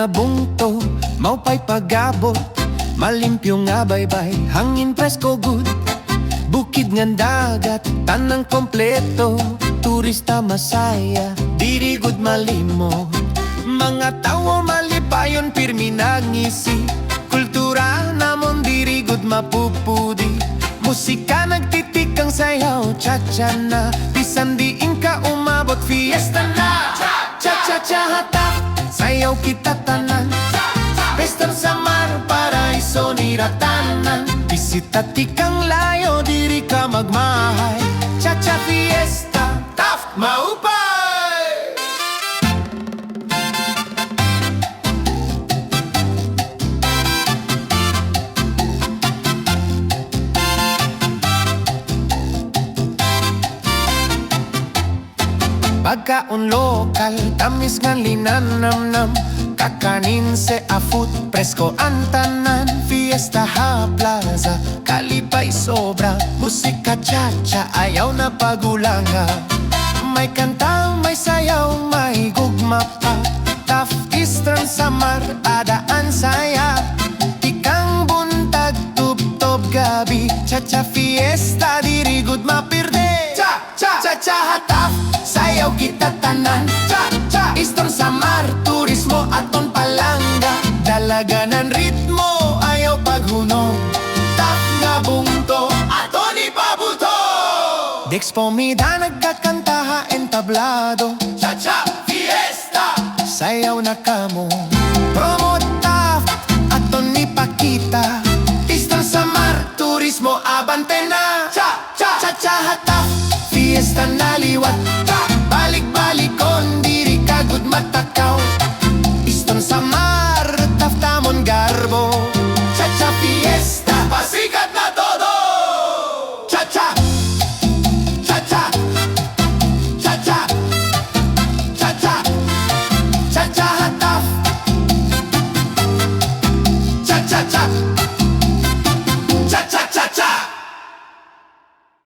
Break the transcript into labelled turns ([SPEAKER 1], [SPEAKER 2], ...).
[SPEAKER 1] nga bungto, maupay pagabot, malimpyo nga baybay, hangin presko good. Bukid nga dagat, tanang kompleto, turista masaya, diri good malimo. Mga tao malipayon, pirmi nangisi, kultura namon diri good mapupudi. Musika nagtitikang sayaw, cha-cha na, bisan diin ka umabot, fiesta na. Cha-cha-cha Taft, sayaw kita tanan, Eastern Samar, paraiso ni ratanan. Bisita tikang layo, diri ka magmahay, Cha-cha Fiesta, Taft maupay! Pagkaon lokal, tamis nga linanamnam, kakanin se afut, presko antanan. Fiesta ha plaza, kalipay sobra, musika cha-cha, ayaw na pagulanga. May kanta, may sayaw, may gugma pa, Taft, Eastern Samar, adaan saya. Ikang buntag, tub-tob gabi, cha-cha fiesta, diri good mapirde. Cha-cha Taft, sayaw kita tanan, cha-cha Eastern Samar, turismo aton palangga. Dalaganan ritmo, ayaw paghunong, Taft nga bungto, aton ipabuto. Dex Pomida nagkakanta, entablado, cha-cha fiesta, sayaw na kamo. Promo Taft, aton ipakita, Eastern Samar, turismo abante na. Cha-cha Taft, fiesta na liwat, balik-balikon, diri ka good matakaw.